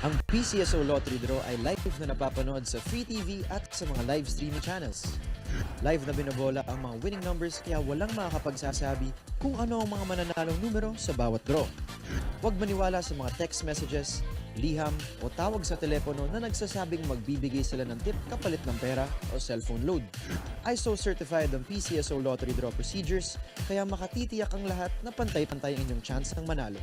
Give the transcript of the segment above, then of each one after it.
Ang PCSO Lottery Draw ay live na napapanood sa Free TV at sa mga live streaming channels. Live na binobola ang mga winning numbers kaya walang makakapagsasabi kung ano ang mga mananalong numero sa bawat draw. Huwag maniwala sa mga text messages, liham o tawag sa telepono na nagsasabing magbibigay sila ng tip kapalit ng pera o cellphone load. ISO certified ang PCSO Lottery Draw procedures kaya makatitiyak ang lahat na pantay-pantay ang inyong chance ng manalo.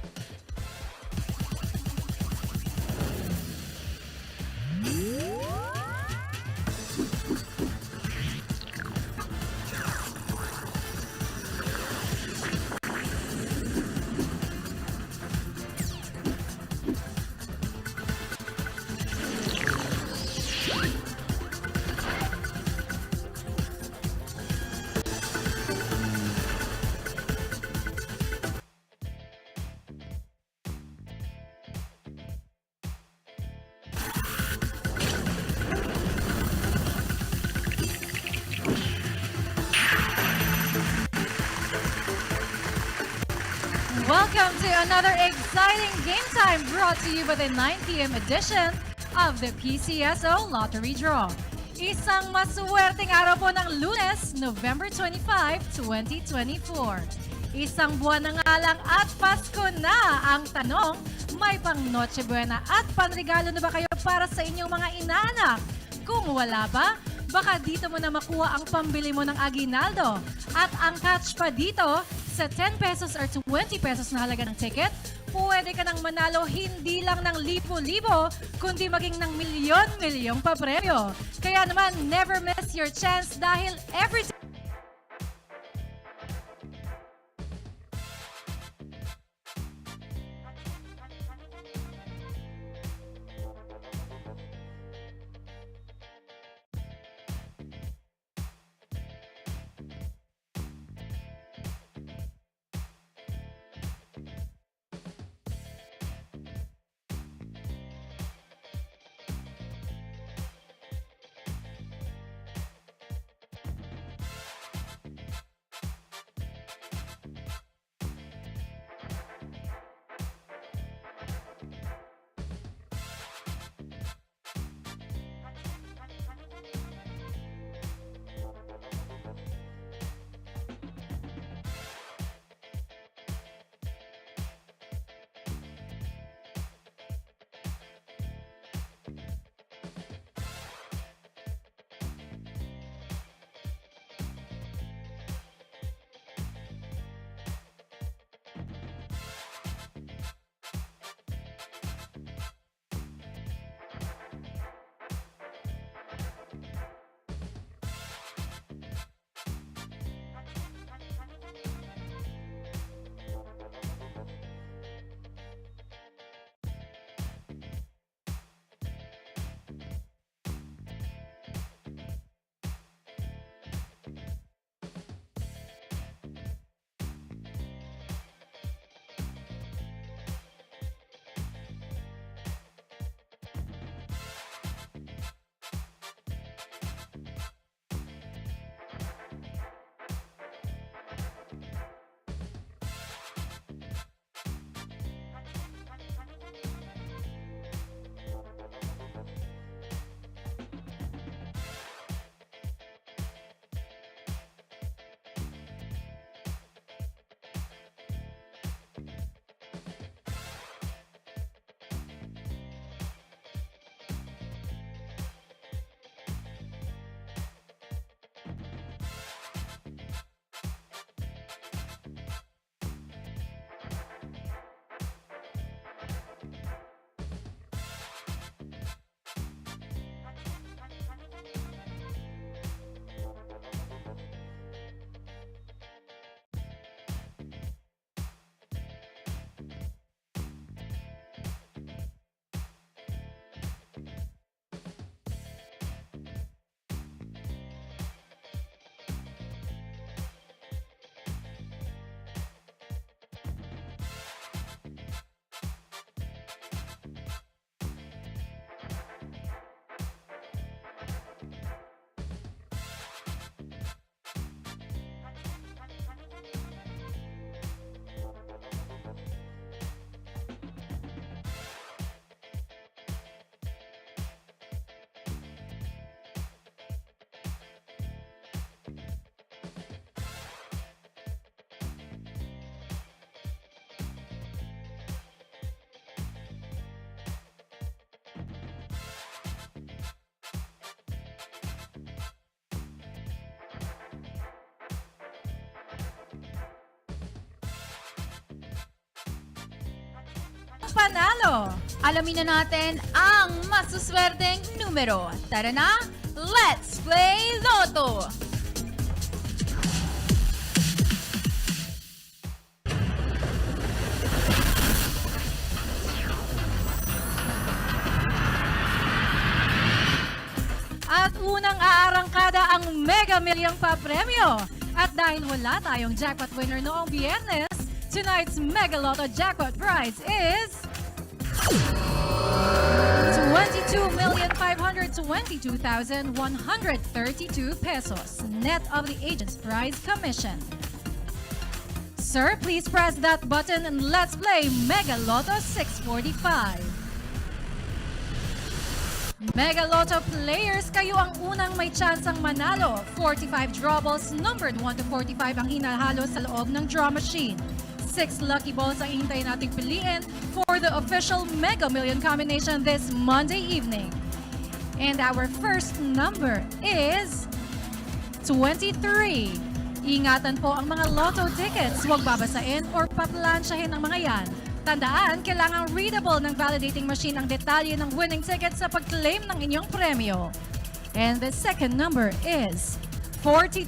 Welcome to another exciting game time brought to you by the 9 p.m. edition of the PCSO Lottery Draw. Isang maswerteng araw po ng Lunes, November 25, 2024. Isang buwan na nga lang at Pasko na. Ang tanong, may pang Noche Buena at panregalo na ba kayo para sa inyong mga inaanak? Kung wala ba, baka dito mo na makuha ang pambili mo ng aginaldo. At ang catch pa dito, sa 10 pesos or 20 pesos na halaga ng ticket, pwede ka nang manalo hindi lang ng libo-libo, kundi maging ng milyon-milyong papremyo. Kaya naman, never miss your chance dahil every panalo. Alamin na natin ang masuswerteng numero. Tara na, let's play Lotto! At unang aarangkada ang Mega Million papremyo. At dahil wala tayong jackpot winner noong Biyernes, tonight's Mega Lotto jackpot prize is 22,522,132 pesos, net of the agent's prize commission. Sir, please press that button and let's play Mega Lotto 645. Mega Lotto players, kayo ang unang may tsansang manalo. 45 draw balls numbered 1 to 45 ang hinahalo sa loob ng draw machine. 6 lucky balls ang hintayin nating piliin for the official Mega Million combination this Monday evening. And our first number is 23. Ingatan po ang mga Lotto tickets. Huwag babasain or paplansyahin ang mga yan. Tandaan, kailangang readable ng validating machine ang detalye ng winning ticket sa pag-claim ng inyong premyo. And the second number is 42.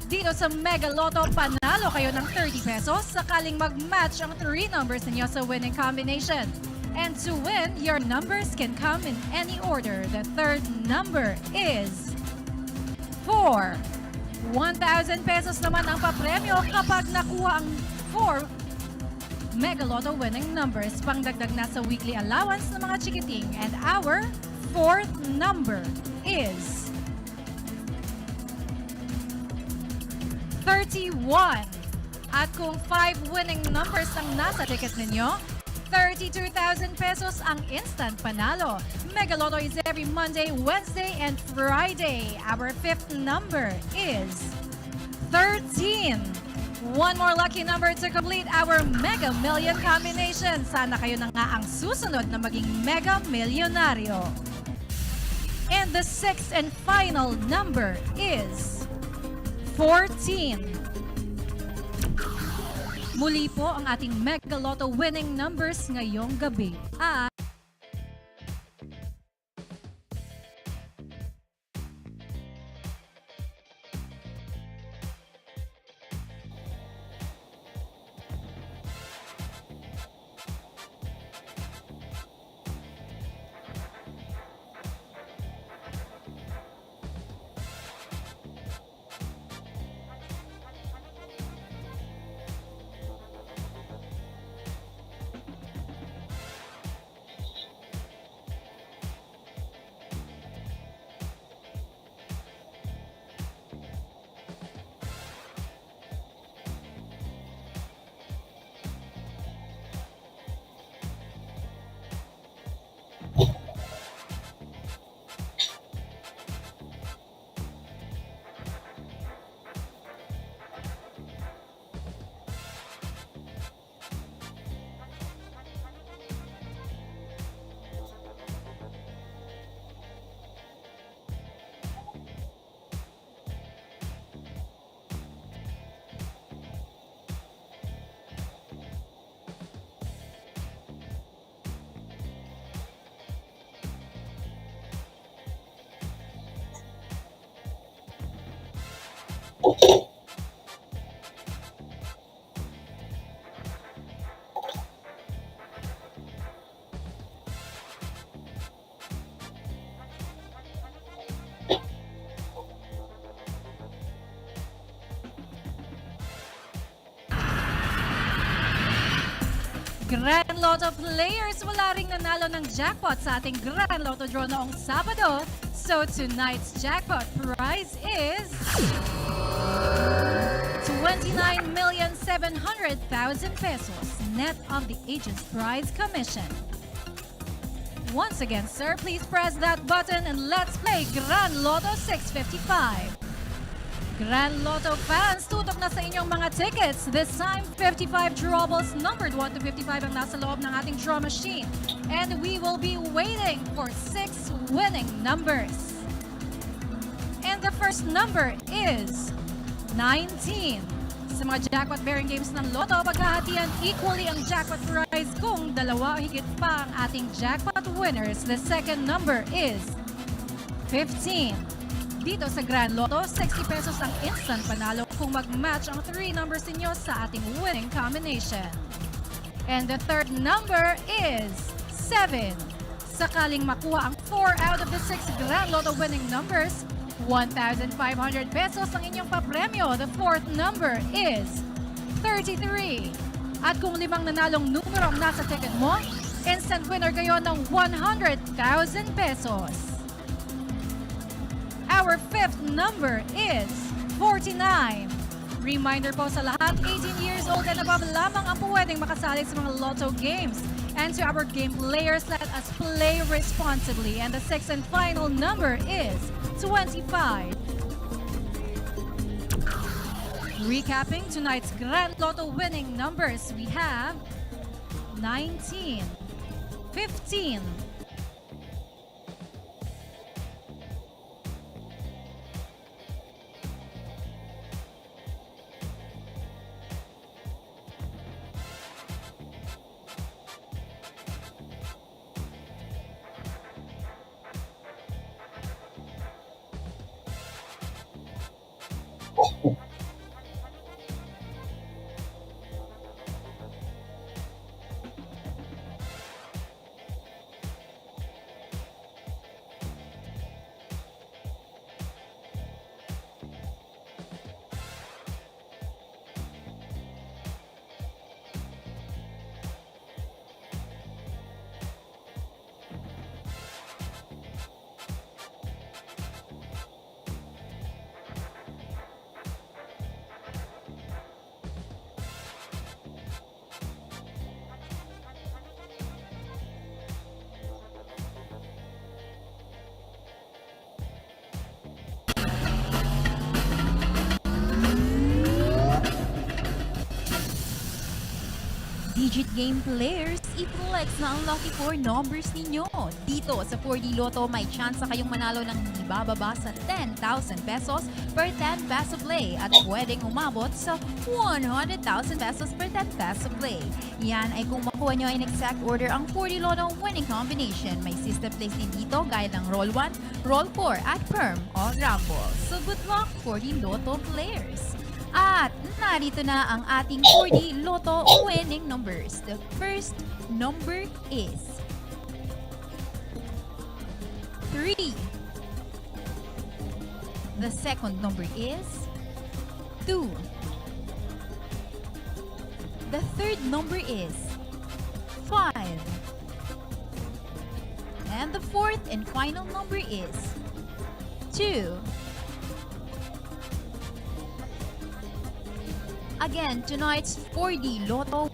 Dito sa Mega Lotto, panalo kayo ng 30 pesos sakaling mag-match ang 3 numbers ninyo sa winning combination. And to win, your numbers can come in any order. The third number is 4. 1,000 pesos naman ang papremyo kapag nakuha ang 4 Mega Lotto winning numbers, pangdagdag na sa weekly allowance ng mga chikiting. And our fourth number is 31. At kung 5 winning numbers ang nasa ticket ninyo, 32,000 pesos ang instant panalo. Mega Lotto is every Monday, Wednesday, and Friday. Our fifth number is 13. One more lucky number to complete our Mega Million combination. Sana kayo na nga ang susunod na maging Mega Milyonaryo. And the sixth and final number is 14. Muli po ang ating Mega Lotto winning numbers ngayong gabi. Grand Lotto players, wala ring nanalo ng jackpot sa ating Grand Lotto draw noong Sabado. So tonight's jackpot prize is 29,700,000 pesos, net of the agent's prize commission. Once again, sir, please press that button and let's play Grand Lotto 655. Grand Lotto fans, tutok na sa inyong mga tickets. This time, 55 drawables numbered 1 to 55 ang nasa loob ng ating draw machine. And we will be waiting for 6 winning numbers. And the first number is 19. Sa mga jackpot-bearing games ng Lotto, paghahatian equally ang jackpot prize kung dalawa o higit pa ang ating jackpot winners. The second number is 15. Dito sa Grand Lotto, 60 pesos ang instant panalo kung mag-match ang 3 numbers ninyo sa ating winning combination. And the third number is 7. Sakaling makuha ang 4 out of the 6 Grand Lotto winning numbers, 1,500 pesos ang inyong papremyo. The fourth number is 33. At kung 5 nanalong numero ang nasa ticket mo, instant winner kayo ng 100,000 pesos. Our fifth number is 49. Reminder po sa lahat, 18 years old and above lamang ang pwedeng makasali sa mga Lotto games. And to our game players, let us play responsibly. And the sixth and final number is 25. Recapping tonight's Grand Lotto winning numbers, we have 19, 15, digit game players, i-flex na ang lucky 4 numbers ninyo. Dito sa 4D Lotto, may chance kayong manalo ng ibababa sa 10,000 pesos per 10 peso play at pwedeng umabot sa 100,000 pesos per 10 peso play. Yan ay kung makuha nyo in exact order ang 4D Lotto winning combination. May system plays din dito gaya ng Roll 1, Roll 4 at Perm o Rambol. So good luck 4D Lotto players! At narito na ang ating 4D Lotto winning numbers. The first number is 3. The second number is 2. The third number is 5. And the fourth and final number is 2. Again, tonight's 4D Lotto.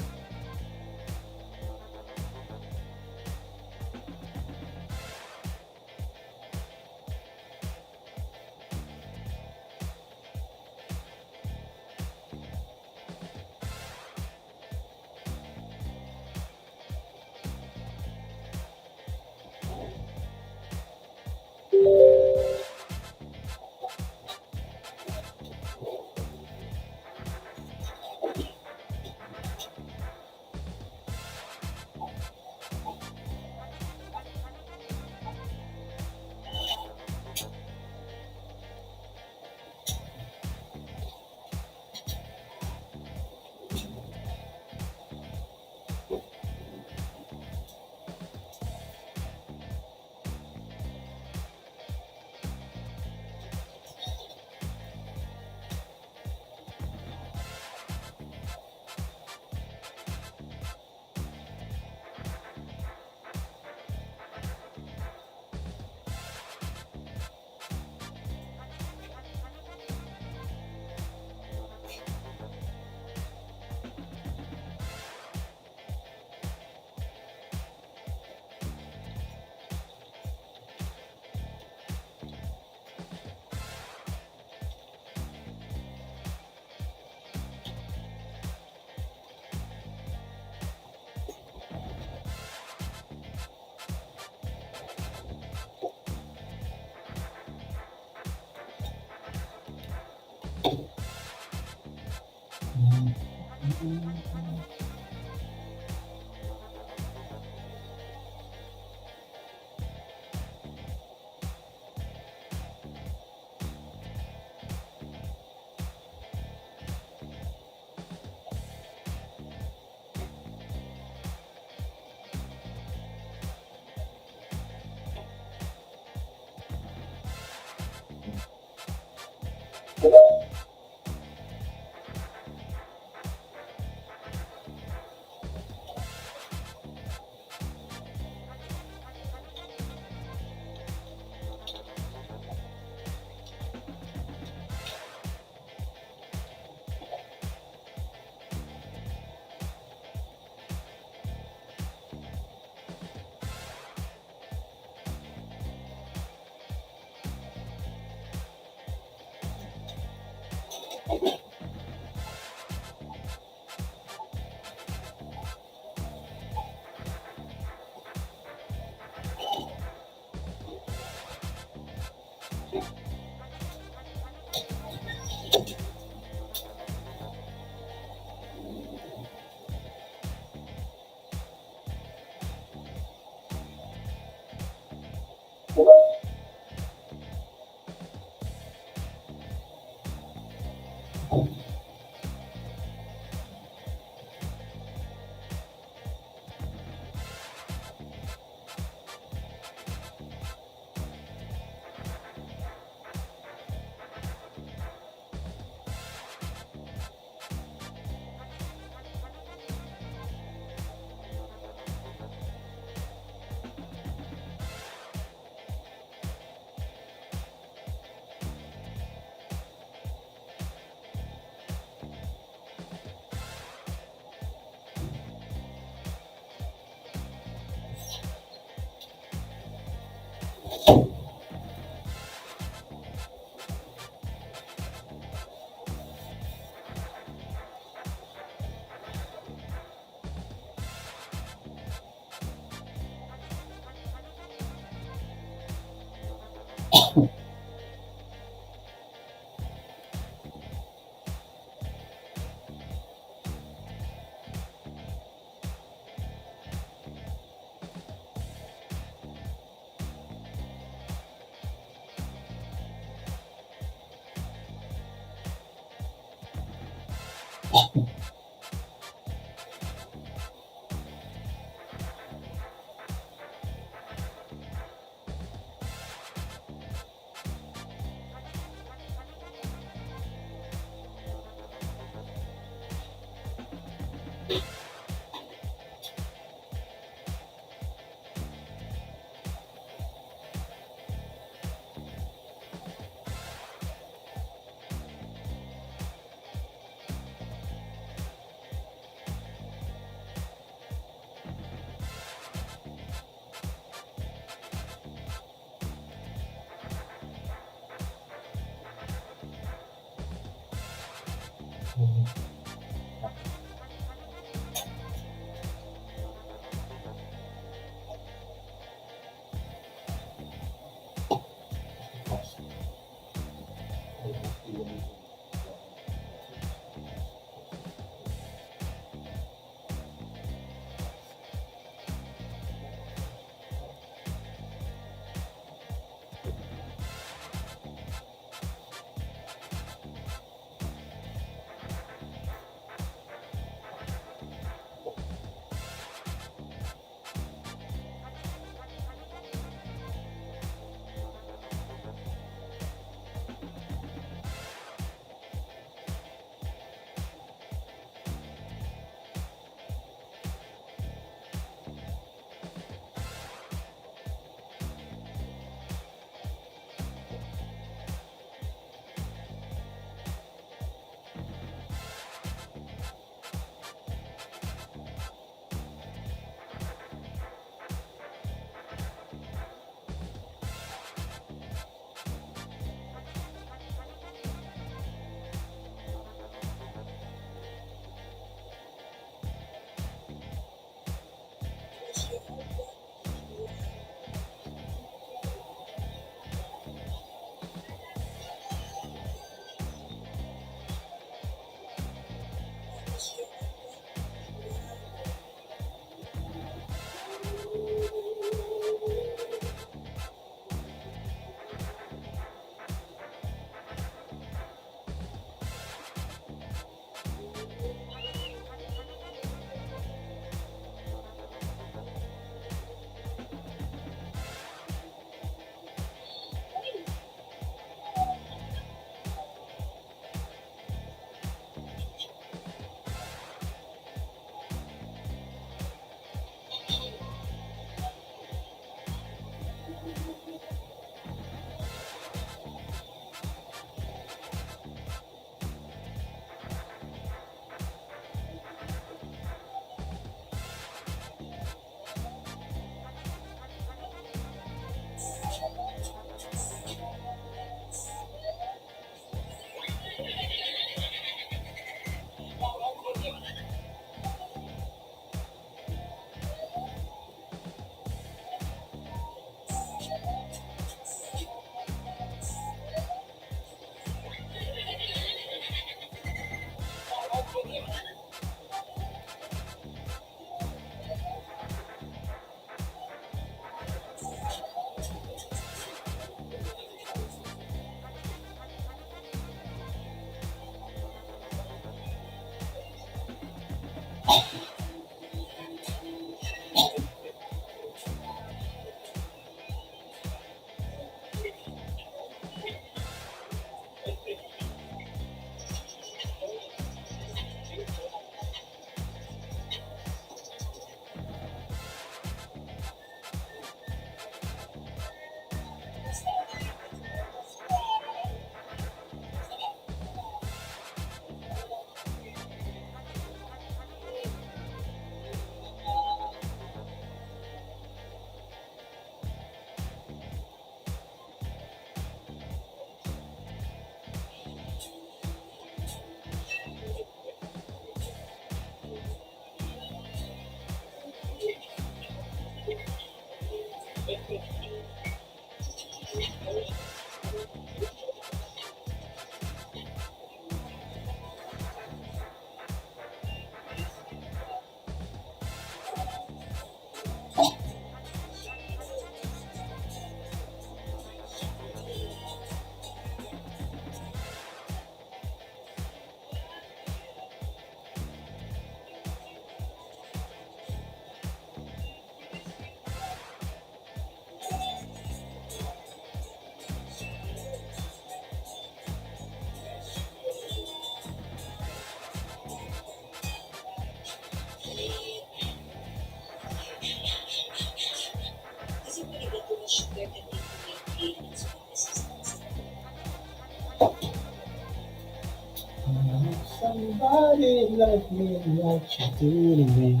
love me like she do to me.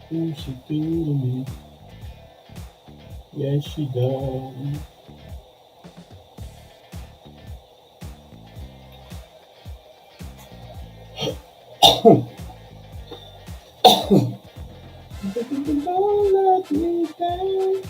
Who she do to me? Yes, she does. Don't let me down.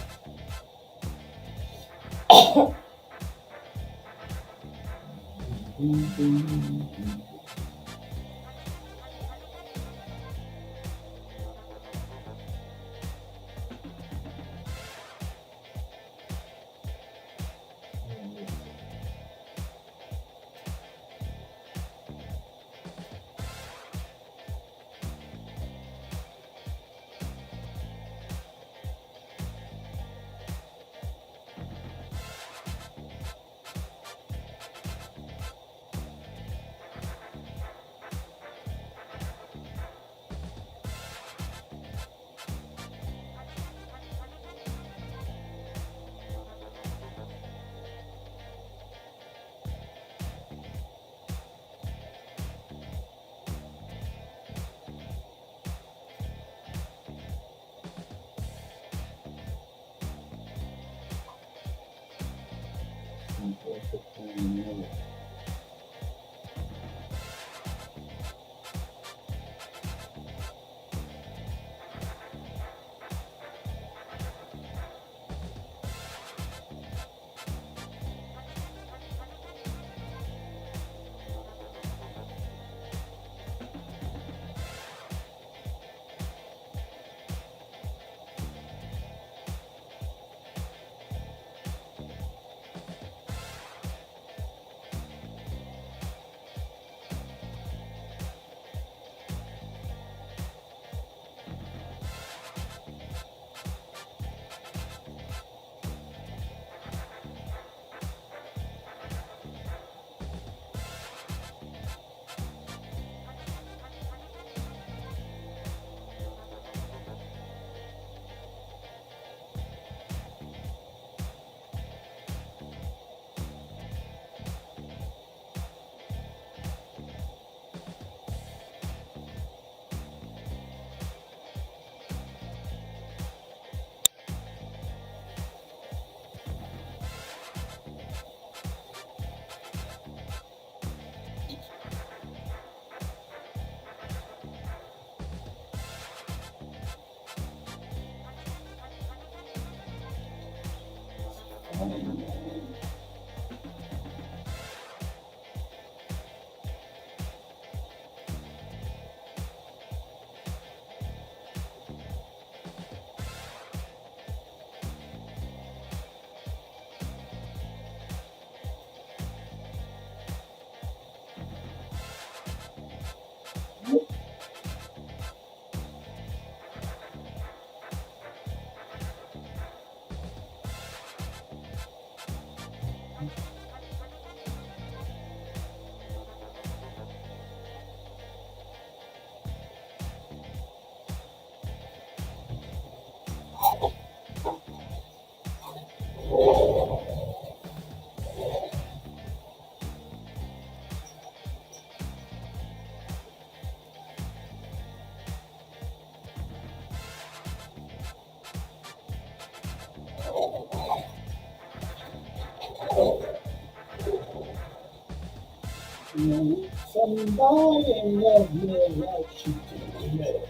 Somebody love me like she do me.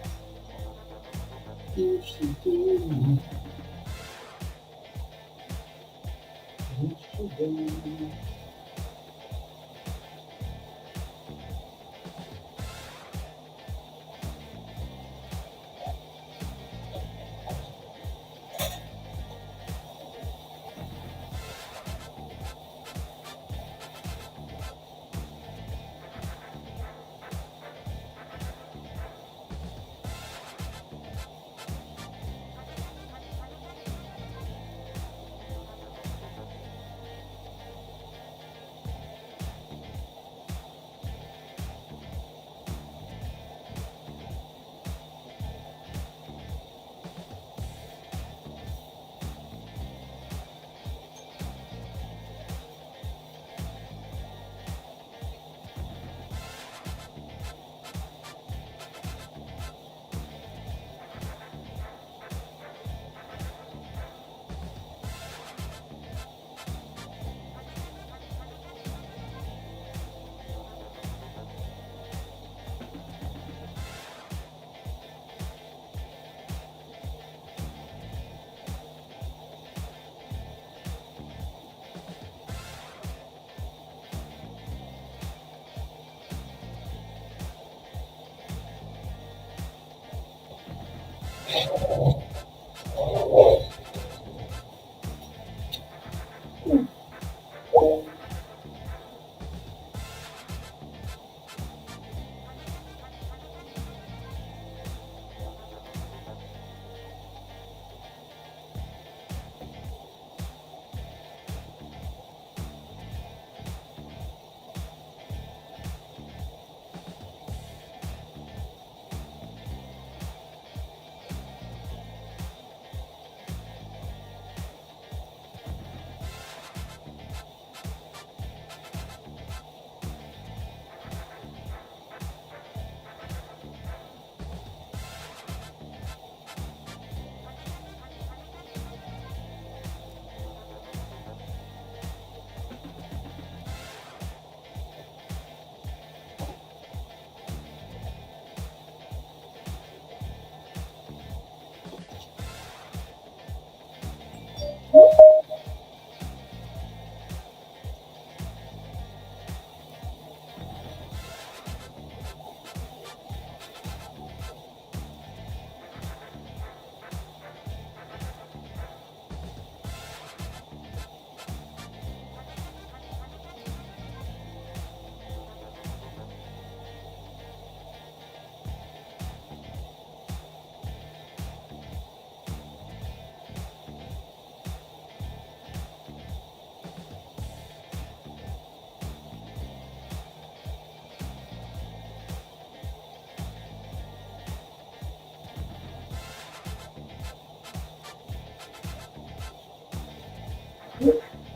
If she do me, if she do me.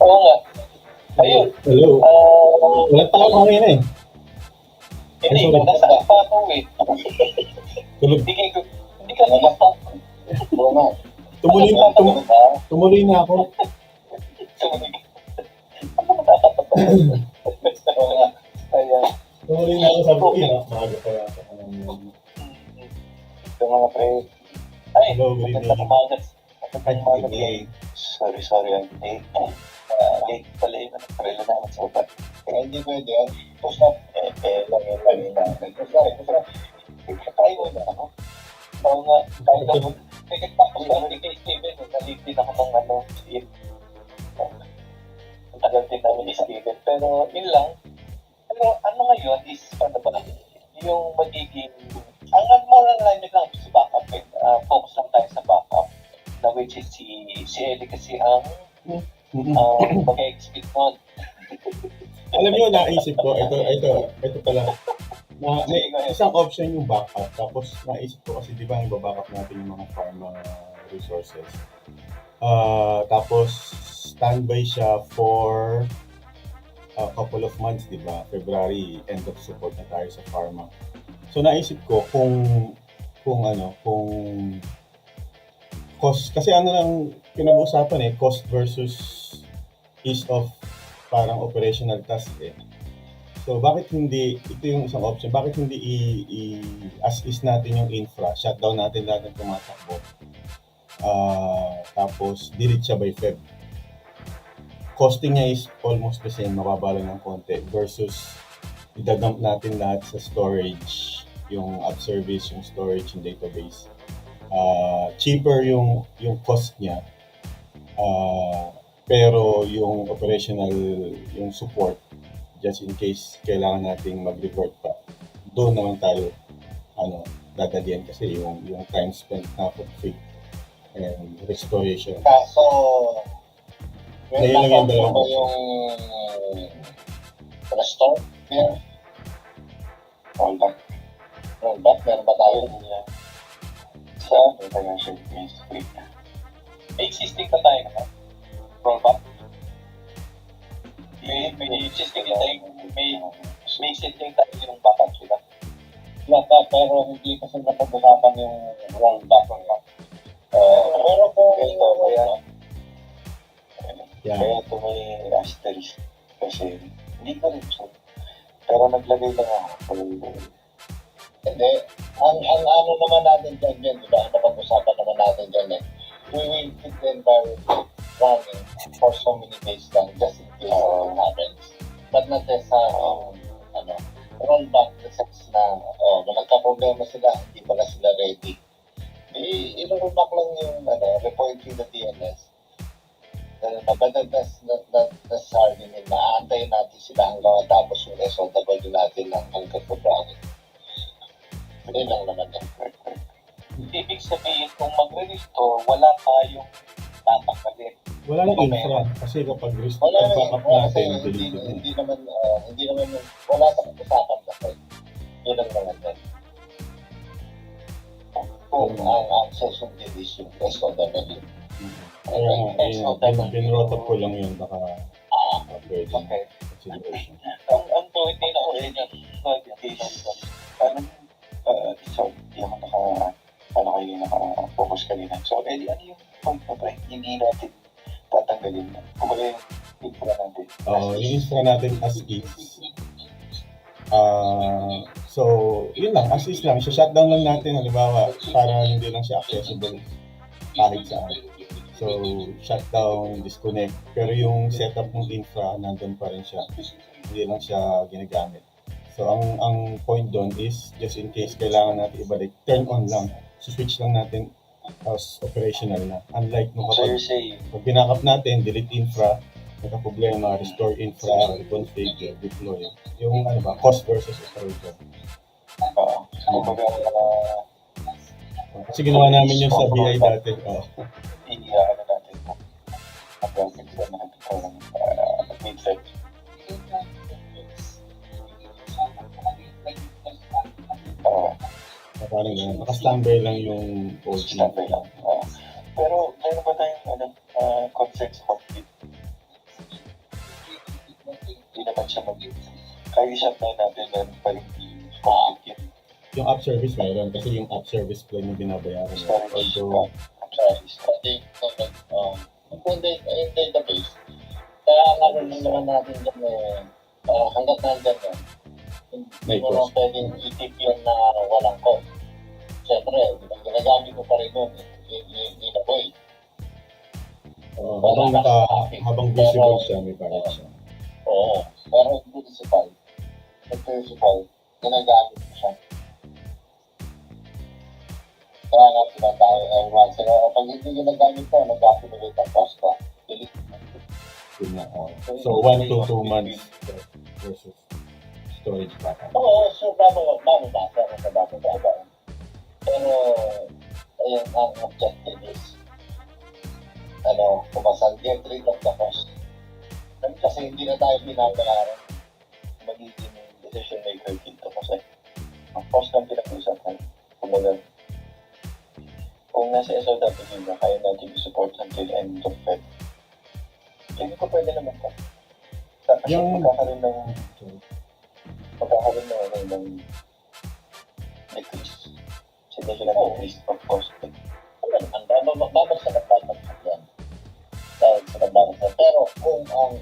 Oo nga. Ayun. Hello. Walang tao kanina eh. Hindi, Sorry. nasaan pa ako eh. Tulog. Hindi ka nalasta. Oo nga. Tumuloy na ako. Oo nga. Ayan. Tumuloy na ako, sabi ko, maaga pa yata. Ito mga pre. Ay, Hello, good magandang evening. umaga. Magandang umaga. Evening. Sorry. Late pala yun. Karela na naman sa upat. Kaya hindi pwede. Push up. Lang. Push up. Try mo na ako. Oo nga. Kahit ako. Tapos lang kay Steven. Nalipin ako ng ang tagal din namin ni Steven. Pero yun lang. Pero ano ngayon is ano ba? Yung magiging ang more alignment lang sa backup. Focus lang tayo sa backup. Na which is si Ellie kasi ang mag-execute nun. Alam niyo, naisip ko, ito pala. May isang option yung backup. Tapos naisip ko kasi di ba i-backup natin yung mga pharma resources. Tapos standby siya for a couple of months, di ba? February, end of support na tayo sa pharma. So naisip ko kung cost, kasi ano lang pinag-uusapan cost versus ease of parang operational task eh. So bakit hindi, ito yung isang option, bakit hindi as is natin yung infra, shutdown natin lahat ng tumatakbo. Tapos delete siya by Feb. Costing niya is almost the same, mababa lang ng konti versus idadump natin lahat sa storage, yung app service, yung storage, yung database. Cheaper yung cost niya, pero yung operational, yung support, just in case kailangan nating mag-revert pa, doon naman tayo dadalhin kasi yung time spent na config and restoration. Kaso, Ngayon lang yung dalawa. yung restore? Yeah. Rollback, meron ba tayo sa financial ministry? May existing pa tayo naman. Rollback. May existing tayo. May existing tayo yung backup sila. Pero hindi kasi napag-usapan yung rollback. Pero kung kaya ito may asterisk kasi hindi ko rin sure. Pero naglagay lang ako. Hindi. Ang ano naman natin dyan, di ba? Ang napag-usapan naman natin dyan we will keep the environment running for so many days lang just in case it happens. But not as rollback the sense na nagka-problema sila, hindi pala sila ready. Yun lang naman yan. Ibig sabihin, kung magre-restore, wala tayong tatanggalin. Wala nang infra. Kasi kapag Wala backup naman, kasi natin, deleted na. hindi naman, wala sa usapan kasi. Yun lang naman yan. Kung ang susundin is yung rest of the menu. Kaya nga, binrote up ko lang yun, baka pwede. Okay. Consideration. Ang to, hindi na ko rin yung parang, so, hindi ako naka-focus kanina. So, ano yung point na pre? Hindi natin tatanggalin na. Kumbaga yung infra natin. Yung infra natin as is. So, yun lang, as is lang. Shutdown lang natin, halimbawa, para hindi lang siya accessible kahit saan. So, shutdown, disconnect. Pero yung setup ng infra, nandun pa rin siya. Hindi lang siya ginagamit. So, ang point doon is, just in case kailangan natin ibalik, turn on lang. So, switch lang natin as operational na. Unlike nung So, you're saying, pag binackup natin, delete infra, nagka-problema, restore infra, reconfig, deploy. Yung cost versus operation. kumbaga, Kasi ginawa namin yun sa BI dati. ano natin po. Ang graphic sa nakikita ng mid-set. Parang ganun. Naka-standby lang yung old Standby lang. Pero, meron ba tayong concerns about it? Hindi naman siya kaya shutdown natin, meron pa rin conflict yun. yung app service mayroon kasi yung app service plan yung binabayaran. Although, Yung database, kaya ang ano lang naman natin dyan hanggat nandyan yan, hindi mo lang pwedeng itip yun na walang cost. Siyempre, ginagamit mo pa rin nun, in a way. habang visible siya, may bayad siya. Oo, pero principal, ginagamit mo siya. Kaya nga tinatawag, pag hindi ginagamit ko, nag-accumulate ang cost ko. Delete mo. So, 1 to 2 months versus storage backup. Oo, so bababa sa bababa. Pero, ayun, ang objective is, pumasal, get rid of the cost. Kasi hindi na tayo binabayaran magiging decision maker dito kasi ang cost ng pinag-usapan. Kumbaga, kung nasa SOW na kaya natin i-support until end of Feb, hindi ko pwede naman ka. Kasi magkakaroon ng decrease. Significant decrease of cost. Ang babagsak at babagsak yan. Dahil sa babagsak. Pero kung ang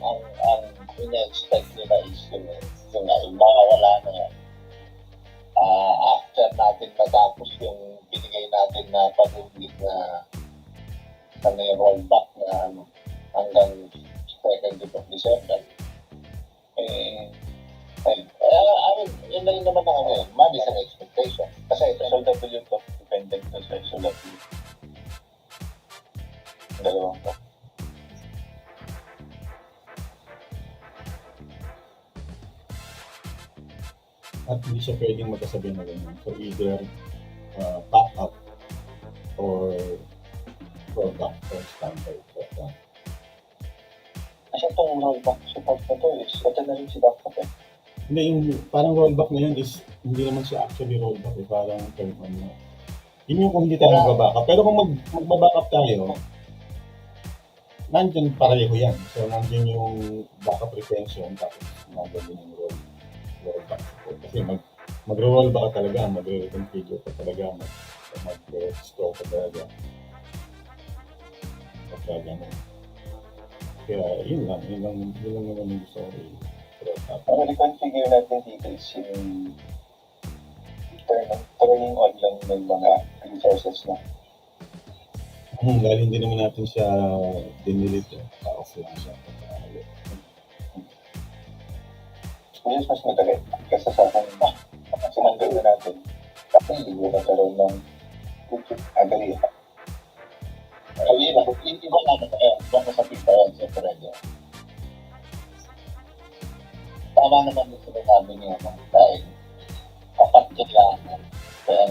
ina-expect nila is yung mawawala na yan, after natin matapos yung binigay natin na pag-ulit na rollback na hanggang 2nd of December. Yun lang naman na manage ang expectation. Kasi SOW to, dependent to sa SOW. Dalawang to. At hindi siya pwedeng magkasabi na ganyan. So, either backup or rollback or standby. Kasi itong rollback support na to is, ito na rin si backup eh. Hindi, yung parang rollback na yun is, hindi naman siya actually rollback eh, parang turn on na. Yun yung kung hindi tayo magbabackup. Pero kung magbabackup tayo, nandyan pareho yan. So, nandyan yung backup retention, tapos nandyan din yung rollback support. Kasi mag-rollback ka talaga, mag-reconfigure ka talaga, mag-restore ka talaga. Kaya yun lang naman yung gusto ko Pero reconfigure natin dito is yung turning on lang ng mga resources na. Dahil hindi naman natin siya dinelete, pa-off lang siya. Yes, mas madali. Kasi sa akin na sinanggal na natin. Kasi hindi mo nagkaroon ng agari. Iba naman ibang masakit pa yan, siyempre. Tama naman yung sinasabi niya dahil kapag kailangan Kaya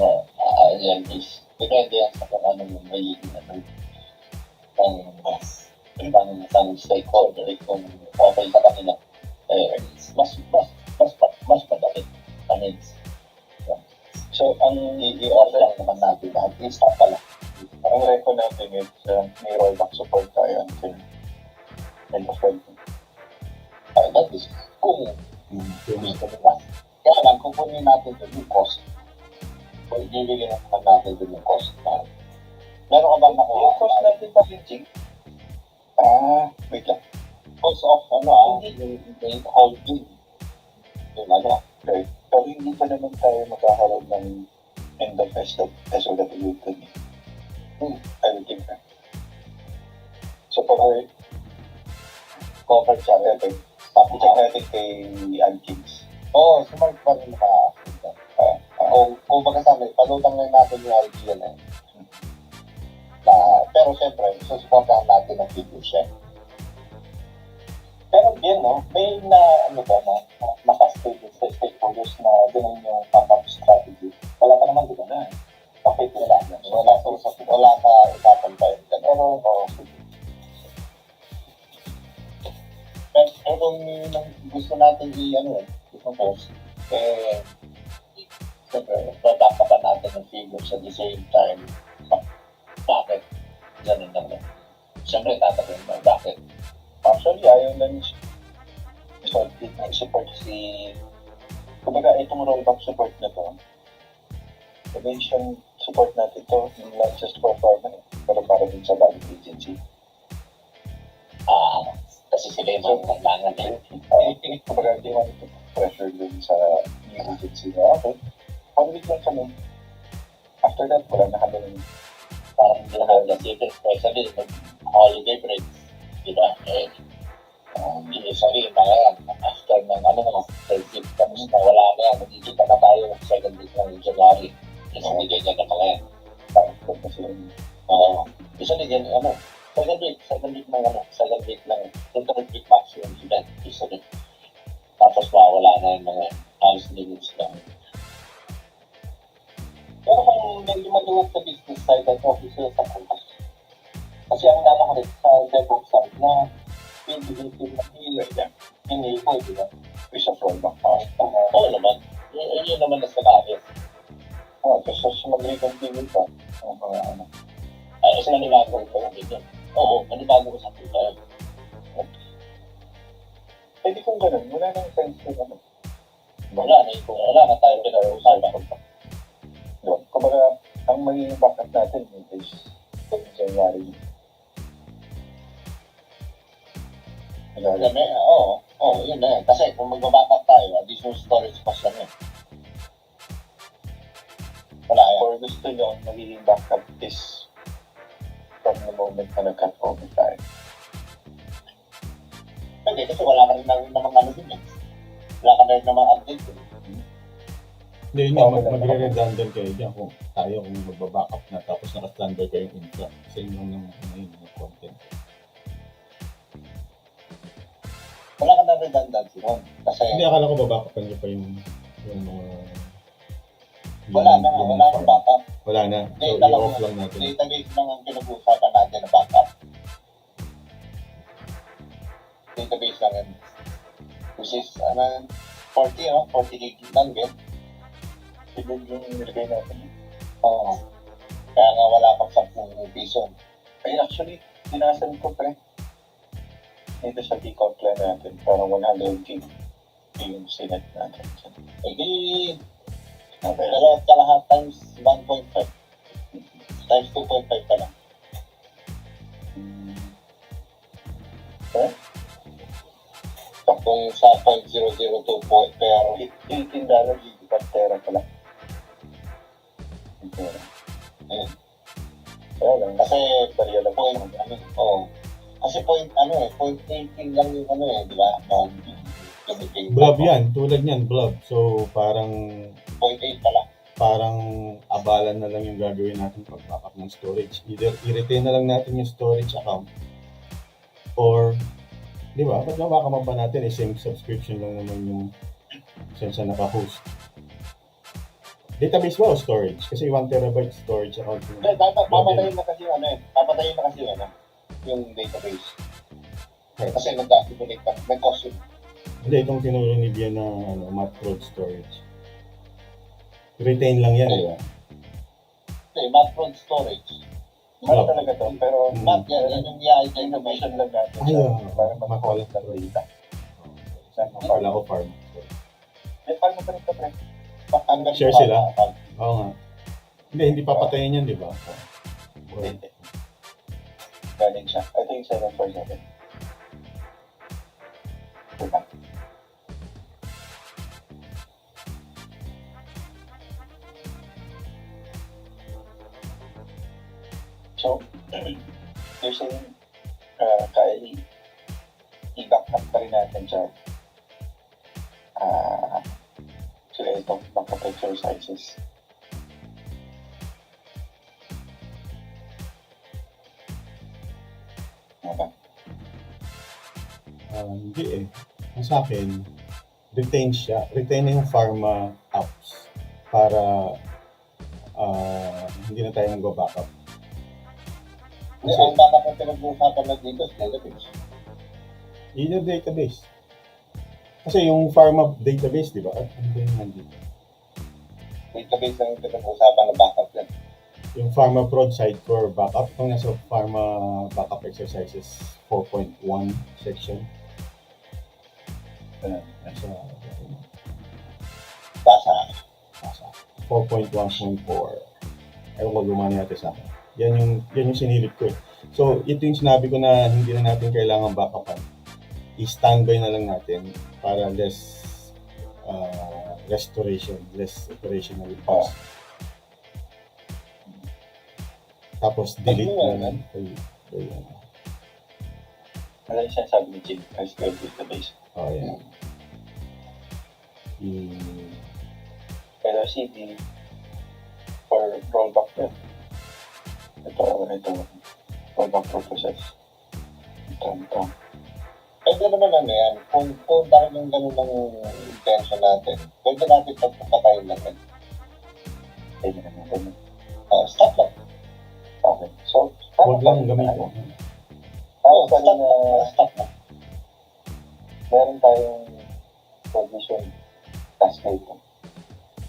yan is, depende yan sa kung ano yung magiging ng stakeholder kung okay sa kanila. Mas madali. So, ang i-offer lang naman natin lahat is pala. Ang record natin is may rollback support tayo until end of the that is kung gusto nila. Kaya lang, kukunin natin doon yung cost. So, ibibigyan naman natin doon yung cost. Meron ka bang nakuha? Yung cost natin packaging? Wait lang. Cost of yung holding. Yung okay. Pero hindi pa naman tayo magkakaroon ng end of SOW doon. I will give that. So, pag cover siya, i-check natin kay Alkins. Smart pa rin nakaka-afford. Kung magkasama, palutang lang natin yung idea na yun. Pero siyempre, susuportahan natin ang video siya. Pero din, may naka-stakeholders na ganun yung backup strategy. Wala pa naman dito na. Okay, wala na. Wala ka ipapantay. Pero, pero kung gusto natin i-post, siyempre, babakapan natin ng figures at the same time. Bakit? Ganun lang. Siyempre, tatakin mo, bakit? Actually, ayaw lang support si... Kumbaga, itong rollback support na to, prevention support natin to, not just for farming, pero para din sa value agency. Kasi sila yung kailangan eh. Kumbaga, hindi mo ito pressure din sa new agency na, okay, 1 week lang kami. After that, wala na kami ng parang hindi na kami nasipin, especially holiday breaks, diba? Usually, after ng third week, tapos na wala na yan, magkikita na tayo ng second week ng January. Kasi hindi ganyan na pala yan. Usually, second week ng third week maximum event. Usually. Tapos wala na yung mga house limits lang. Pero kung medyo maluwag sa business side at officer sa campus. Kasi ang naman ko rin sa DevOps side na hindi-enable, di ba? Isa fallback house. Oo naman. Yun naman na scenario. Kasi mag-recontinue pa. Kasi manibago ko yung video. Oo, manibago ko sa tuloy. Pwede kung ganun, wala nang sense yung Wala na tayo pinag-usapan. Kumbaga, ang magiging backup natin is January. Yun na yan. Kasi kung mag-backup tayo, additional storage cost lang yun. Wala yan. Or gusto nyo, magiging backup is from the moment na nag-cut over tayo. Pwede, kasi wala ka rin namang din eh. Wala ka rin namang update eh. Hindi, magre-redundant kayo dyan kung magba-backup na tapos naka-standby kayo yung infra. Kasi yun lang yung content. Wala ka na redundancy nun. Kasi... Hindi, akala ko babackupan nyo pa yung mga... Wala na backup. Wala na. So, i-off lang natin. Database lang ang pinag-uusapan natin na backup. Database lang yan. Which is, 40 gig lang din. Siguro yung nilagay natin. Oo. Kaya nga wala pang 10 piso. Ay, actually, dinasan ko pre. Dito sa decount plan natin, parang 100 gig yung sinet natin. Hindi, pero kalahat times 1.5. Times 2.5 pa lang. Kung sa 0.002 pero $18 per tera pala. Kasi barya lang po kasi 0.18 lang yung di ba? Blob yan, tulad niyan, blob. So parang 0.8 pala. Parang abalan na lang yung gagawin natin pag backup ng storage. Either i-retain na lang natin yung storage account or di ba? Pag nabaka pa natin, same subscription lang naman yung since naka-host. Database ba o storage? Kasi 1 terabyte storage account. Hindi, dapat papatayin na kasi papatayin na kasi yung database. Kasi nag-accumulate pa, may cost yun. Hindi, itong tinuro ni Bian na Matprod storage. Retain lang yan, di ba? Hindi, Matprod storage. Ano talaga to? Pero Mat, yan yung i-information lang natin. Para mag-collect ng data. Kala ko farm. May farm pa rin ito, pre. Share sila? Oo nga. Hindi papatayin yan, di ba? Hindi. Galing siya. Ito yung 747. Diba? So, you're saying, Kylie, i-back up pa rin natin siya. Sila ito, back-up exercises. Diba? Hindi eh. Ang sa akin, retain siya. Retain na yung pharma apps para hindi na tayo mag-backup. Kasi ang backup na pinag-uusapan na dito is database. Yun yung database. Kasi yung pharma database, di ba? Ano ba yung nandito? Database lang yung pinag-uusapan na backup yan. Yung pharma prod site for backup, kung nasa pharma backup exercises 4.1 section. Nasa Basa. 4.1.4. Ewan ko lumani natin sa akin. Yan yung sinilip ko. So, ito yung sinabi ko na hindi na natin kailangan backupan. I-standby na lang natin para less restoration, less operational cost. Tapos delete na lang. Ano yung sinasabi ni Jim? SQL database. Oh, yeah. Pero CD for rollback yun. Ito, rollback purposes. Ito. Pwede naman yan. Kung talagang ganun ang intention natin, pwede natin pagpapatayin lang yan. Pwede naman. Stop lang. Okay. So, Huwag lang gamitin. Stop lang. Meron tayong provision cascade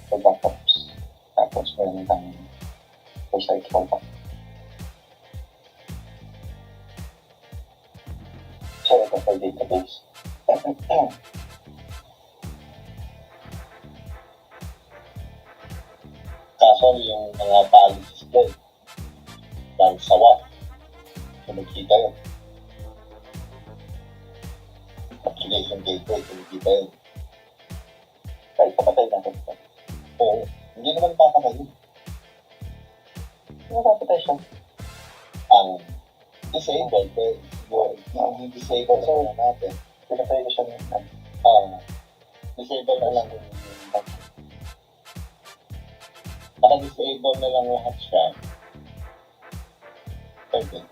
for backups. Tapos meron tayong for site rollback. So, ito for database. Kaso yung mga policies doon, dahil sawa, kumikita yun. Application gateway, kumikita yun. Kahit papatay natin ito. Oo, hindi naman papatay yun. Hindi papatay siya. Ang disabled, yung disabled na natin, pinatay ko siya ng disabled na lang yung naka-disable na lang lahat siya. Pwede.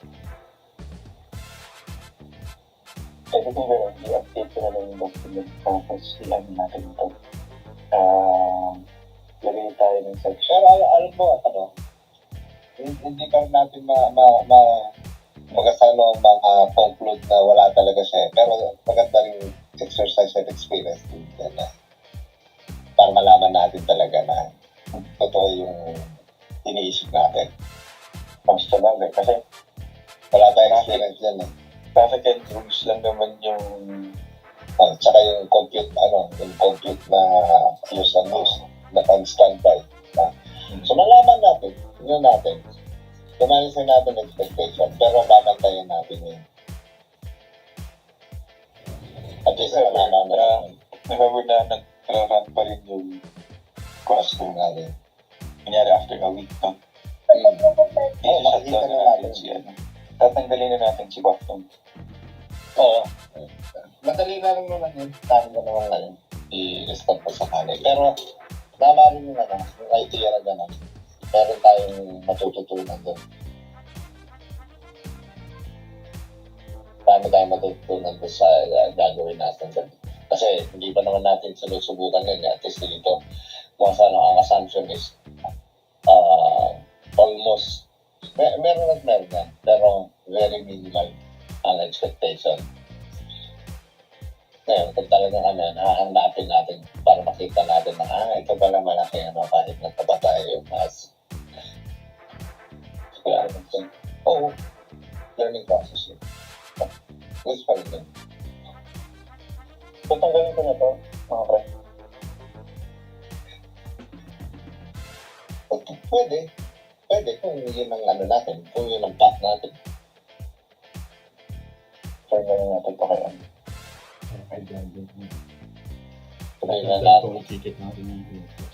Pwede kung gano'n, i-update ko na lang yung document tapos i-ano natin ito. Lagay tayo ng section. Pero alam mo, hindi pa rin natin magasano conclude na wala talaga siya. Pero maganda rin exercise and experience din na para malaman natin talaga na totoo yung iniisip natin. Basta lang kasi wala tayong experience dyan eh. Traffic and rules lang naman yung tsaka yung compute na use and use na on-standby. So malaman natin, yun natin. Dumalisin natin expectation, pero babantayan natin yun. At least malaman natin. Remember na nag-run pa rin yung costume natin. Kunyari after a week, no? Makikita na natin si tatanggalin na natin si Boston. Oo. Madali na lang naman yun. Tayo na naman ngayon. I-restart pa sa kanil. Pero, tama rin yung yung idea na gano'n. Meron tayong matututunan doon. Marami tayong matututunan doon sa gagawin natin doon. Kasi, hindi pa naman natin sinusubukan yun. At least dito, mas ang assumption is almost, meron at meron yan, pero very minimal ang expectation. Ngayon, kung talagang hahanapin natin para makita natin na, ito pala malaki, kahit nagtaba tayo yung mas. Oo, learning process yun. Gusto pa rin yun. So, tanggalin ko na to, mga pre. Pwede kung yun ang natin, kung yun ang path natin. Tanggalin natin pa kayo. Ay, gagawin mo. Try na Dagdag natin. kung i-ticket natin yung input.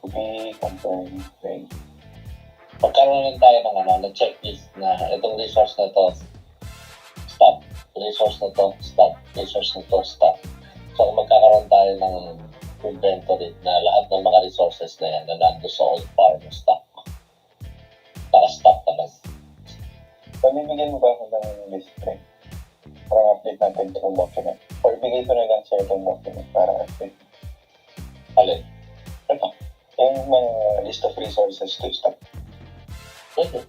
Okay, confirm. Okay. Pagkaroon tayo ng checklist na itong resource na to, stop. Resource na to, stop. Resource na to, stop. So, kung magkakaroon tayo ng inventory na lahat ng mga resources na yan na nando sa old farm stock. Naka-stop talaga. Pamibigyan mo ba ako ng list, Frank? Para update natin itong document. Or bigay ko na lang sa itong document para update. Alin? Ito. Yung mga list of resources to stop. Pwede.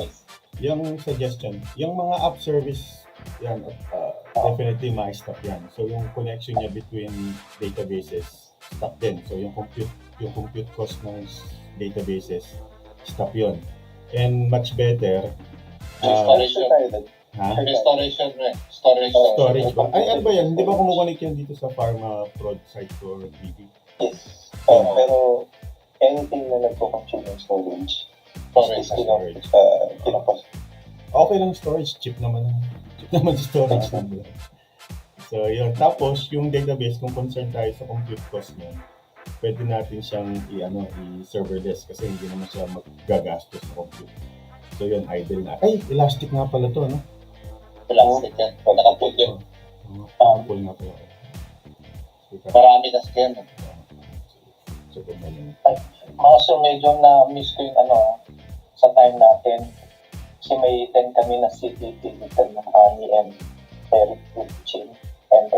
Nice. Yung suggestion, yung mga app service, yan, definitely ma-stop yan. So, yung connection niya between databases, stop din. So, yung compute cost ng databases, stop yun. And much better, Restoration. Restoration ba? Ay, ano ba yan? Hindi ba kumukonek yan dito sa pharma prod site for TV? Yes. Pero anything na nagpo-consume ng storage. Storage. Okay lang storage, cheap naman sa storage nila. So yun, tapos yung database, kung concerned tayo sa compute cost niya, pwede natin siyang i-serverless kasi hindi naman siya magagastos sa compute. So yun, idle na. Ay, elastic nga pala to, no? Elastic yan. Naka-pull yun. Pull nga pala. Marami na scan. So, kung ano. So medyo na-miss ko yung sa time natin. Kasi may 10 kami na CTT dito ng EM, Eric, Chain, and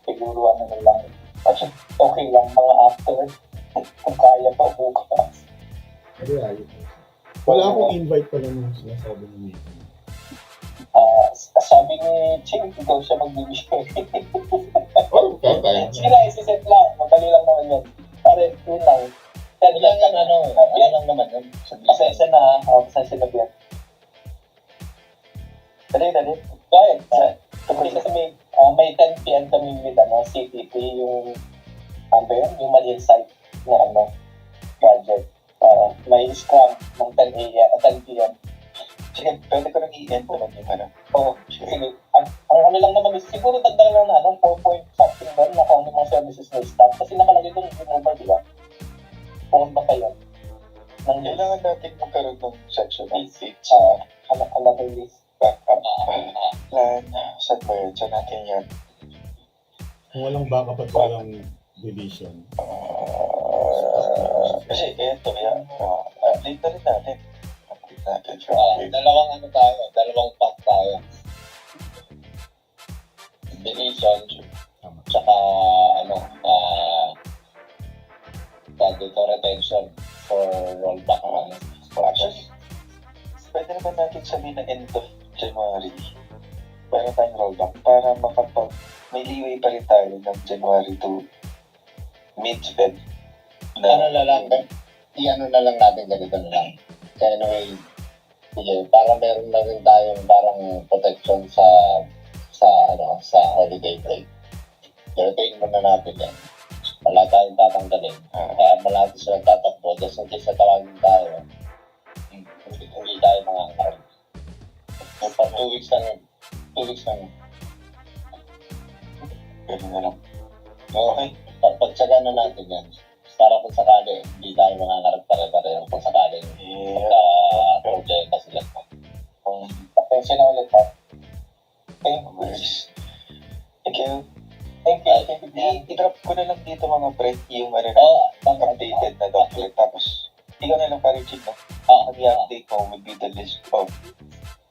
siguro na lang. Kasi okay lang mga after kung kaya pa bukas. Wala akong invite pala nung sinasabi ni Nathan. Sabi ni Ching, ikaw siya magbibigay. Okay. Sige na, isiset lang. Madali lang naman yan. Pare, yun lang. Yan lang naman yun. Pasensya na, pasensya na yan. Dali. Kahit, kasi may 10 p.m. kami with CTT, yung mali site na project. May scrum ng 10 p.m. Sige, pwede ko nang i-end naman yung Oo, sige. Ang lang naman is, siguro dagdag lang na 4 point something doon na kung mga services na stop. Kasi nakalagay doon yung removal, di ba? Kung ba kayo? Kailangan natin magkaroon ng section ng seats. Another list. Backup. Plan. Saan ba yun? Saan natin yan? Kung walang backup at walang deletion. Kasi ito yan. Update na rin natin. Dalawang pack tayo. Deletion, tsaka dito retention for rollback flashes. Pwede naman natin sabihin na end of January para tayong rollback para may leeway pa rin tayo ng January to mid-Feb. Na lang natin ganito na lang. Kaya anyway, para meron na rin tayong parang protection sa holiday break. Pero muna natin yan. Wala tayong tatanggalin. Kaya malati silang tatakbo. Just in case na tawagin tayo, hindi tayo makakaroon. So, 2 weeks lang yun. 2 weeks lang yun. Ganun na lang. Okay. Pagtsaga na natin yan. Para kung sakali, hindi tayo mangangarap pare-pareho kung sakali problema sila. Pasensya na ulit ha. Okay. Thank you. I-drop ko na lang dito mga pre, yung updated na document. Tapos, ikaw na lang pare-check na. Ang i-update mo would be the list of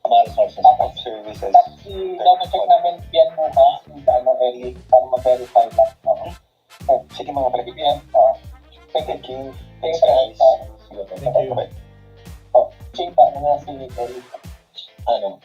Mga resources. Tapos services. Tapos i-double-check namin yan bukas, early, para ma-verify lang. Oh, sige mga pala, yan. Thank you. Thanks guys. Thank you. Ching pa na si Ellie. Ano?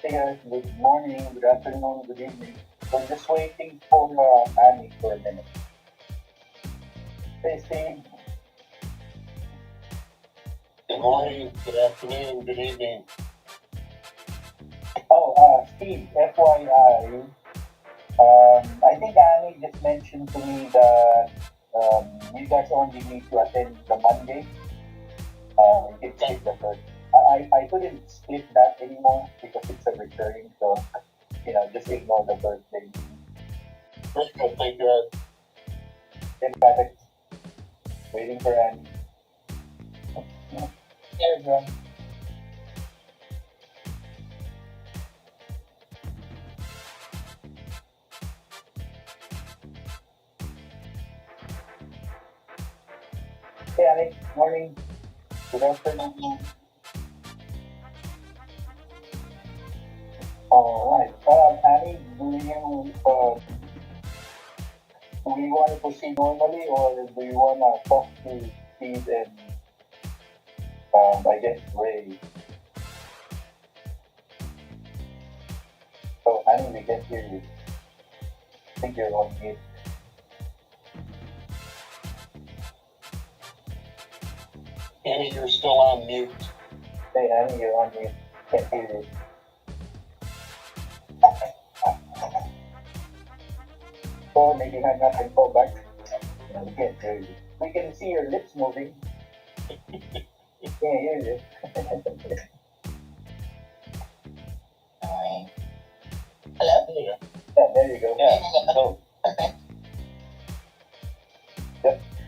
Hey guys, good morning, good afternoon, good evening. We're just waiting for Annie for a minute. Hey Steve. Good morning, good afternoon, good evening. Steve, FYI, I think Annie just mentioned to me that you guys only need to attend the Monday. You can skip the first. I couldn't split that anymore because it's a recurring, so just ignore the birthday. Thank you. Then perfect. Waiting for Annie. Here, bro. Hey Annie, morning. Good afternoon. Alright. Annie, do we want to proceed normally or do you want to talk to Steve and I guess Ray. So, Annie, we can hear you. I think you're on mute. Annie, you're still on mute. Hey, Annie, you're on mute. Can't hear you. So, maybe hang up and call back. We can't hear you. We can see your lips moving. Can't hear you. Alright. Hello? Yeah, there you go. Yeah. So, Perfect.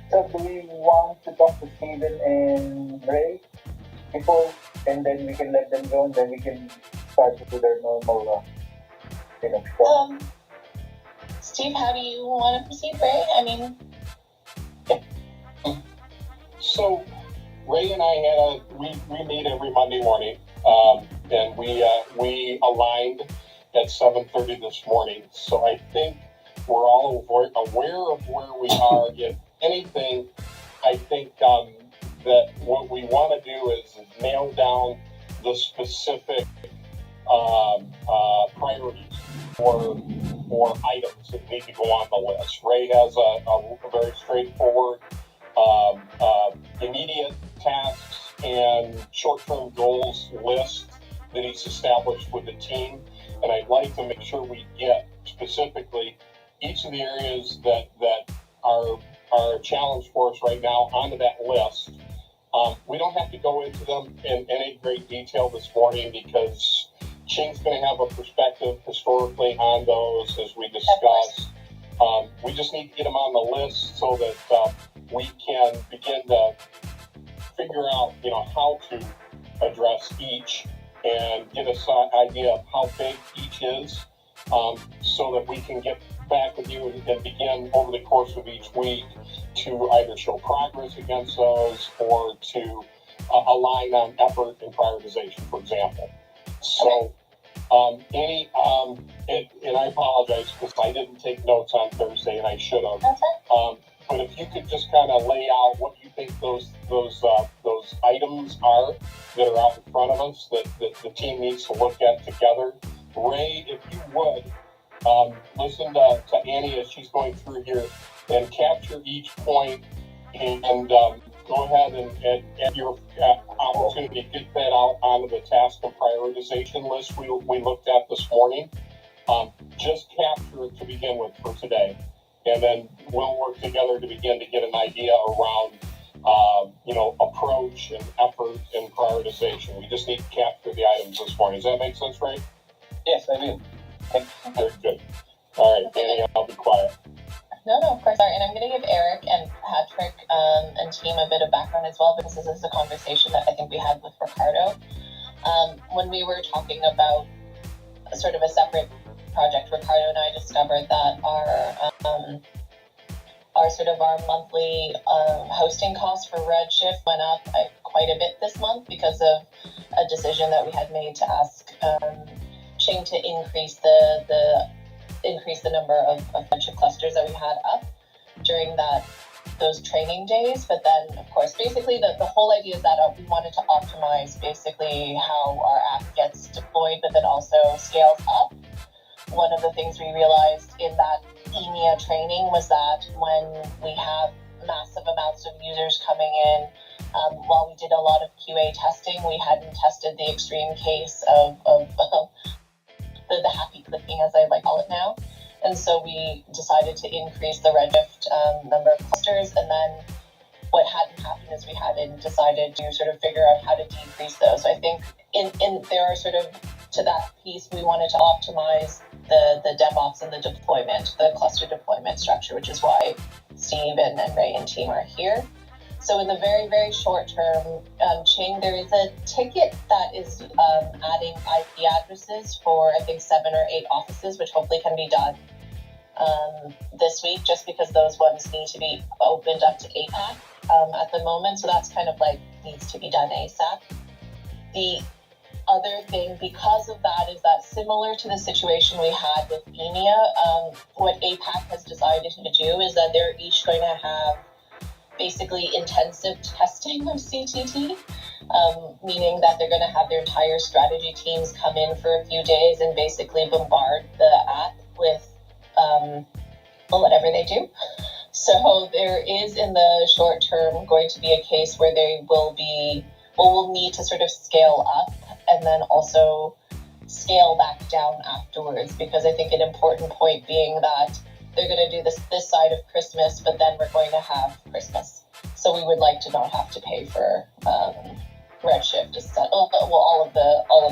so do we want to talk to Steven and Ray before, and then we can let them go, and then we can start with their normal, talk? Steve, how do you want to proceed, Ray? I mean, So Ray and I we meet every Monday morning, and we aligned at 7:30 this morning. So I think we're all aware of where we are. If anything, I think that what we want to do is nail down the specific priorities or items that need to go on the list. Ray has a very straightforward immediate tasks and short-term goals list that he's established with the team, and I'd like to make sure we get specifically each of the areas that are a challenge for us right now onto that list. We don't have to go into them in any great detail this morning because Ching's going to have a perspective historically on those as we discuss. We just need to get them on the list so that we can begin to figure out, how to address each and get an idea of how big each is, so that we can get back with you and begin over the course of each week to either show progress against those or to align on effort and prioritization, for example. So, Annie, and I apologize because I didn't take notes on Thursday and I should have. that's it. But if you could just kind of lay out what you think those items are that are out in front of us that the team needs to look at together. Ray, if you would, listen to Annie as she's going through here and capture each point and go ahead and at your opportunity, get that out onto the task and prioritization list we looked at this morning. Just capture it to begin with for today. And then we'll work together to begin to get an idea around, approach and effort and prioritization. We just need to capture the items this morning. Does that make sense, Ray? Yes, I do. Very good. All right, Annie, I'll be quiet. No, of course. Sorry. And I'm going to give Eric and Patrick and team a bit of background as well, because this is a conversation that I think we had with Ricardo. When we were talking about sort of a separate project, Ricardo and I discovered that our monthly hosting costs for Redshift went up quite a bit this month because of a decision that we had made to ask Ching to increase the number of Redshift clusters that we had up during those training days. But then, of course, basically the whole idea is that we wanted to optimize basically how our app gets deployed, but then also scales up. One of the things we realized in that EMEA training was that when we have massive amounts of users coming in, while we did a lot of QA testing, we hadn't tested the extreme case of the happy clicking, as I like to call it now. And so we decided to increase the Redshift number of clusters. And then what hadn't happened is we hadn't decided to sort of figure out how to decrease those. So I think in there are sort of, to that piece, we wanted to optimize the DevOps and the deployment, the cluster deployment structure, which is why Steve and Ray and team are here. So in the very, very short term, Ching, there is a ticket that is adding IP addresses for, I think, 7 or 8 offices, which hopefully can be done this week, just because those ones need to be opened up to APAC at the moment. So that's kind of needs to be done ASAP. The other thing, because of that, is that similar to the situation we had with EMEA, what APAC has decided to do is that they're each going to have basically intensive testing of CTT. meaning that they're going to have their entire strategy teams come in for a few days and basically bombard the app with whatever they do. So there is, in the short term, going to be a case where they will need to sort of scale up and then also scale back down afterwards, because I think an important point being that they're going to do this side of Christmas, but then we're going to have Christmas. So we would like to not have to pay for Redshift, all of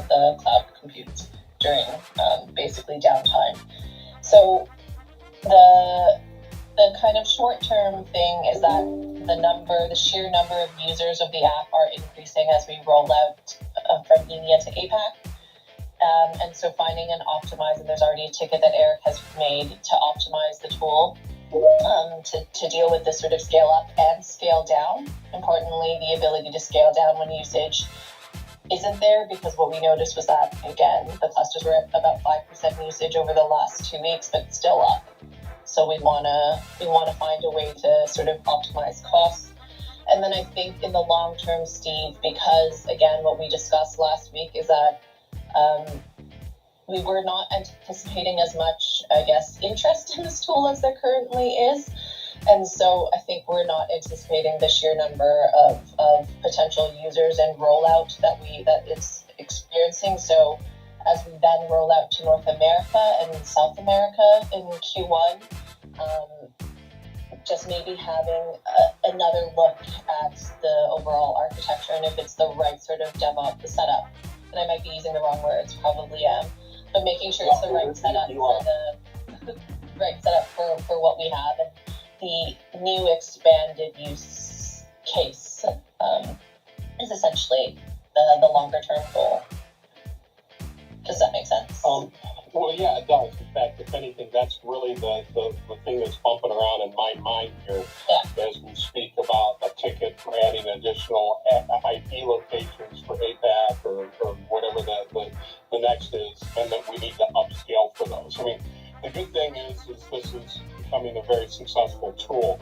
the cloud compute during basically downtime. So the kind of short-term thing is that the sheer number of users of the app are increasing as we roll out from EMEA to APAC. And so finding and optimizing, there's already a ticket that Eric has made to optimize the tool to deal with this sort of scale up and scale down. Importantly, the ability to scale down when usage isn't there, because what we noticed was that, again, the clusters were at about 5% usage over the last 2 weeks, but still up. So we wanna find a way to sort of optimize costs. And then I think in the long term, Steve, because again, what we discussed last week is that we were not anticipating as much, I guess, interest in this tool as there currently is. And so I think we're not anticipating the sheer number of potential users and rollout that it's experiencing. So as we then roll out to North America and South America in Q1, just maybe having another look at the overall architecture and if it's the right sort of DevOps setup. And I might be using the wrong words, probably am, but making sure it's the right setup for what we have, and the new expanded use case is essentially the longer term goal. Does that make sense? Well, yeah, it does. In fact, if anything, that's really the thing that's bumping around in my mind here as we speak about a ticket for adding additional IP locations for APAC or whatever the next is, and that we need to upscale for those. I mean, the good thing is this is becoming a very successful tool.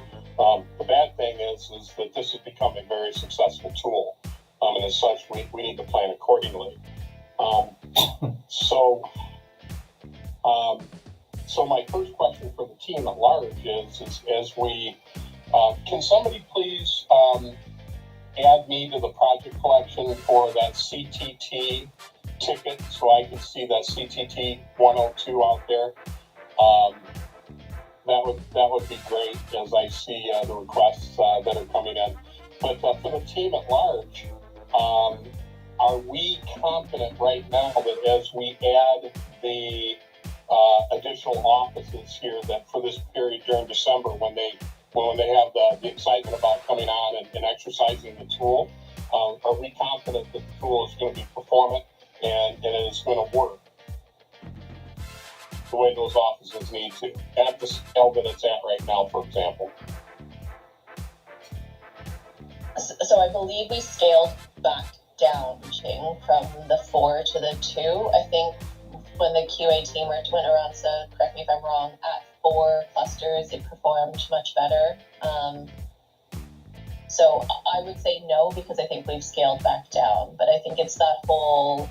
The bad thing is that this has become a very successful tool, and as such, we need to plan accordingly. So my first question for the team at large is as we, can somebody please add me to the project collection for that CTT ticket so I can see that CTT 102 out there? That would be great as I see the requests that are coming in. But for the team at large, are we confident right now that as we add the additional offices here, that for this period during December, when they have the excitement about coming on and exercising the tool, are we confident that the tool is going to be performant and it is going to work the way those offices need to, at the scale that it's at right now, for example? So I believe we scaled back down from the 4 to the 2. I think when the QA team went around, so correct me if I'm wrong, at 4 clusters, it performed much better. So I would say no, because I think we've scaled back down. But I think it's that whole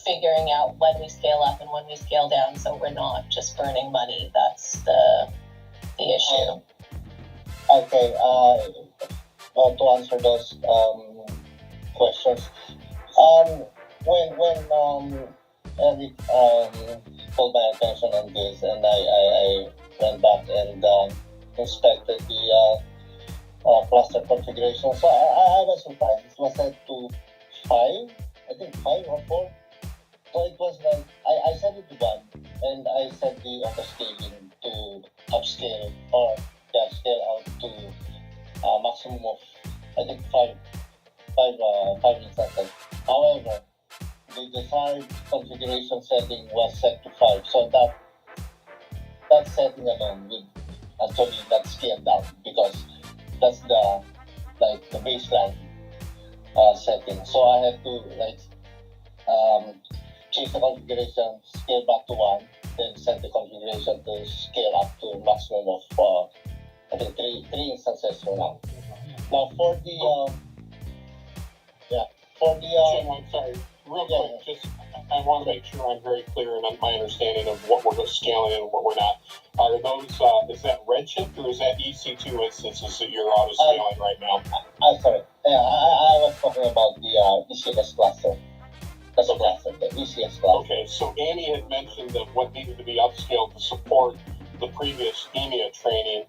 figuring out when we scale up and when we scale down, so we're not just burning money. That's the issue. Okay, to answer those questions, when Eric called my attention on this, and I went back and inspected the cluster configuration. So I was surprised. It was set to 5, I think 5 or 4. So it was like, I set it to 1, and I set the auto-scaling to upscale, or scale out to maximum of, I think, 5 instances. However, the desired configuration setting was set to 5, so that setting alone would actually not scale down, because that's the baseline setting. So I had to change the configuration, scale back to 1, then set the configuration to scale up to a maximum of I think 3 instances for now. Now for the For the Jim, I'm sorry, real Yeah, quick, just, I want to make sure I'm very clear in my understanding of what we're scaling and what we're not. Are those, is that Redshift or is that EC2 instances that you're auto scaling right now? sorry. Yeah, I was talking about the ECS cluster. That's a cluster, the ECS cluster. Okay, so Annie had mentioned that what needed to be upscaled to support the previous EMEA training